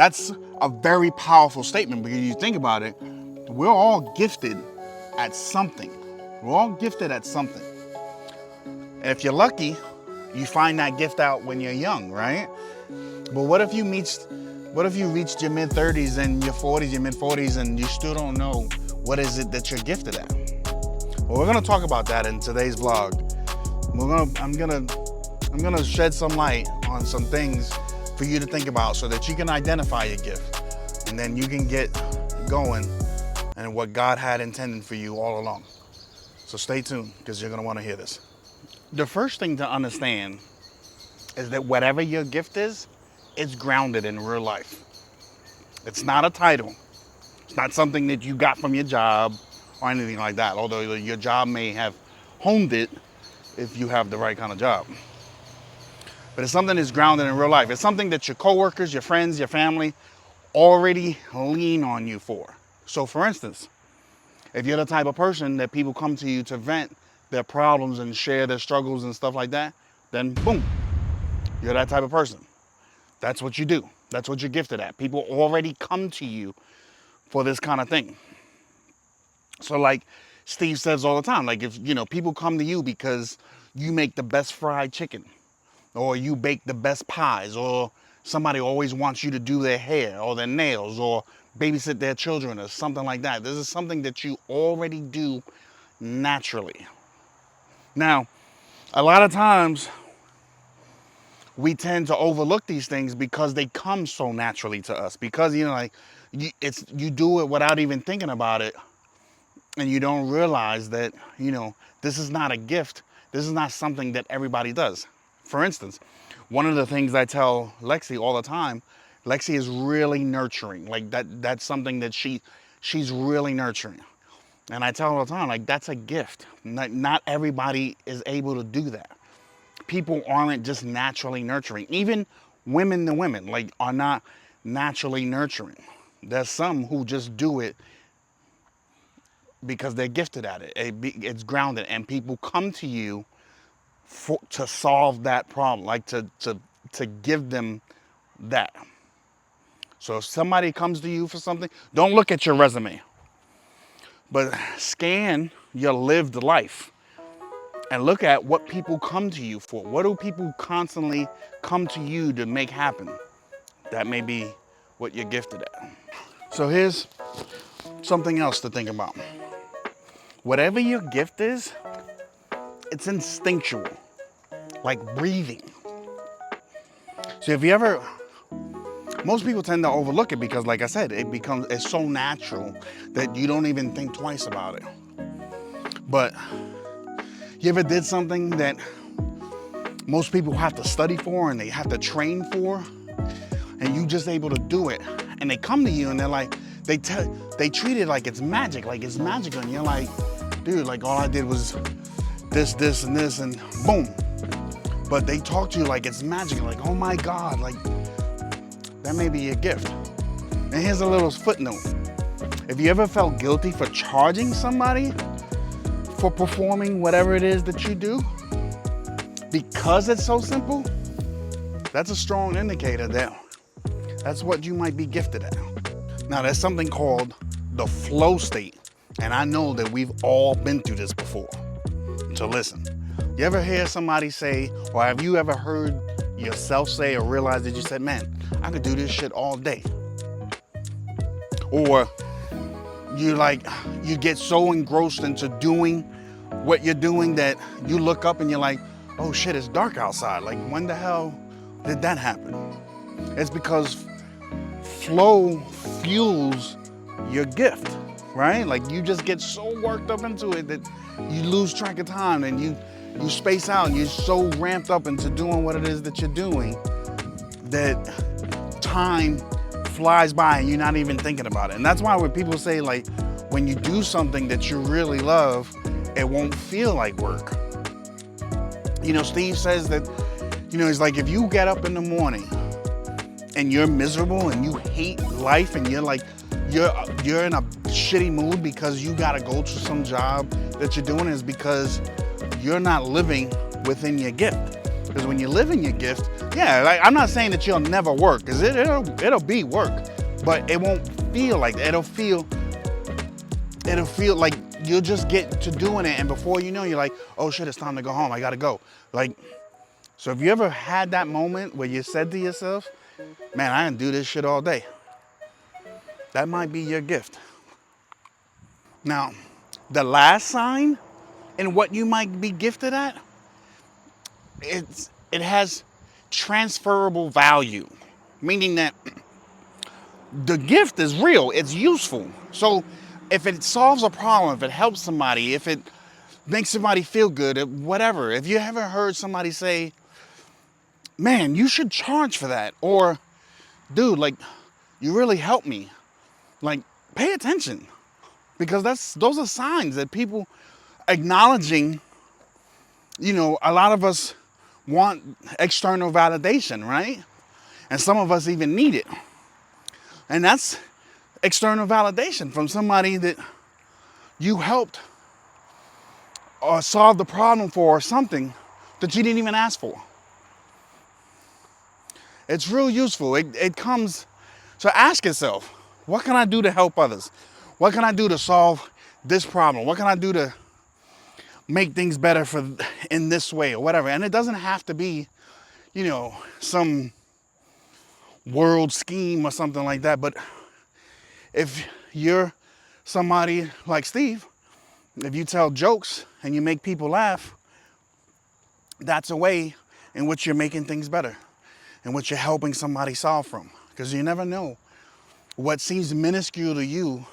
That's a very powerful statement because you think about it, we're all gifted at something. We're all gifted at something. And if you're lucky, you find that gift out when you're young, right? But what if you reached your mid-30s and your 40s, your mid-40s, and you still don't know what is it that you're gifted at? Well, we're gonna talk about that in today's vlog. I'm gonna shed some light on some things for you to think about so that you can identify your gift and then you can get going and what God had intended for you all along. So stay tuned because you're gonna wanna hear this. The first thing to understand is that whatever your gift is, it's grounded in real life. It's not a title. It's not something that you got from your job or anything like that, although your job may have honed it if you have the right kind of job. But it's something that's grounded in real life. It's something that your coworkers, your friends, your family already lean on you for. So for instance, if you're the type of person that people come to you to vent their problems and share their struggles and stuff like that, then boom, you're that type of person. That's what you do. That's what you're gifted at. People already come to you for this kind of thing. So like Steve says all the time, like if, people come to you because you make the best fried chicken, or you bake the best pies, or somebody always wants you to do their hair or their nails or babysit their children or something like that. This is something that you already do naturally. Now, a lot of times we tend to overlook these things because they come so naturally to us, because you do it without even thinking about it, and you don't realize that this is not a gift. This is not something that everybody does. For instance, one of the things I tell Lexi all the time, Lexi is really nurturing. Like that's something that she's really nurturing. And I tell her all the time, like, that's a gift. Not everybody is able to do that. People aren't just naturally nurturing. Even women to women, like, are not naturally nurturing. There's some who just do it because they're gifted at it. It's grounded, and people come to you to solve that problem, like to give them that. So if somebody comes to you for something, don't look at your resume, but scan your lived life and look at what people come to you for. What do people constantly come to you to make happen? That may be what you're gifted at. So here's something else to think about. Whatever your gift is, it's instinctual, like breathing. So most people tend to overlook it because, like I said, it's so natural that you don't even think twice about it. But you ever did something that most people have to study for and they have to train for, and you just able to do it, and they come to you and they're like, they treat it like it's magic, and you're like, dude, like all I did was this, and this, and boom. But they talk to you like it's magic, like, oh my God, like that may be your gift. And here's a little footnote. If you ever felt guilty for charging somebody for performing whatever it is that you do, because it's so simple, that's a strong indicator that that's what you might be gifted at. Now, there's something called the flow state, and I know that we've all been through this before. So listen, you ever hear somebody say, or have you ever heard yourself say or realize that you said, man, I could do this shit all day? Or you get so engrossed into doing what you're doing that you look up and you're like, oh shit, it's dark outside. Like, when the hell did that happen? It's because flow fuels your gift, right? Like, you just get so worked up into it that you lose track of time, and you space out, and you're so ramped up into doing what it is that you're doing that time flies by and you're not even thinking about it. And that's why when people say, like, when you do something that you really love, it won't feel like work. Steve says that, he's like, if you get up in the morning and you're miserable and you hate life and you're in a shitty mood because you gotta go to some job that you're doing, is because you're not living within your gift. Because when you live in your gift, Yeah, like I'm not saying that you'll never work, because it'll be work, but it won't feel like that. It'll feel like you'll just get to doing it, and before you know, you're like, oh shit, it's time to go home. I gotta go. Like, so if you ever had that moment where you said to yourself, man, I can do this shit all day, that might be your gift. Now, the last sign in what you might be gifted at, it has transferable value, meaning that the gift is real, it's useful. So if it solves a problem, if it helps somebody, if it makes somebody feel good, whatever. If you ever heard somebody say, man, you should charge for that, or dude, like, you really helped me, like, pay attention, because those are signs that people acknowledging. You know, a lot of us want external validation, right? And some of us even need it. And that's external validation from somebody that you helped or solve the problem for, or something that you didn't even ask for. It's real useful. It comes, so ask yourself, what can I do to help others? What can I do to solve this problem? What can I do to make things better in this way, or whatever? And it doesn't have to be, you know, some world scheme or something like that. But if you're somebody like Steve, if you tell jokes and you make people laugh, that's a way in which you're making things better, in which you're helping somebody solve from. Because you never know, what seems minuscule to you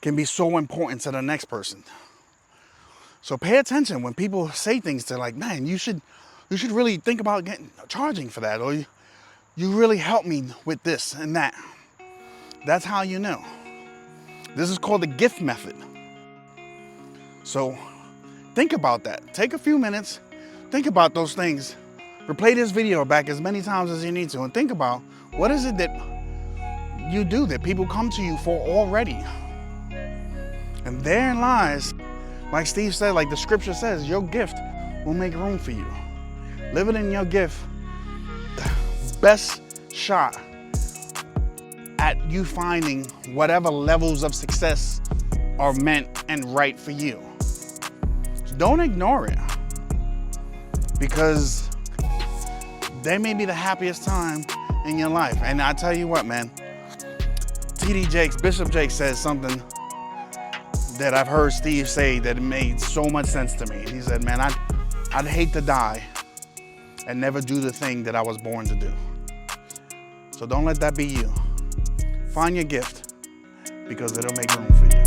can be so important to the next person. So pay attention when people say things to, like, man, you should really think about charging for that, or you really helped me with this and that. That's how you know. This is called the gift method. So think about that. Take a few minutes, think about those things. Replay this video back as many times as you need to, and think about, what is it that you do that people come to you for already? And therein lies, like Steve said, like the scripture says, your gift will make room for you. Living in your gift, the best shot at you finding whatever levels of success are meant and right for you. Don't ignore it, because they may be the happiest time in your life. And I tell you what, man, Bishop Jakes says something that I've heard Steve say that made so much sense to me. He said, man, I'd hate to die and never do the thing that I was born to do. So don't let that be you. Find your gift, because it'll make room for you.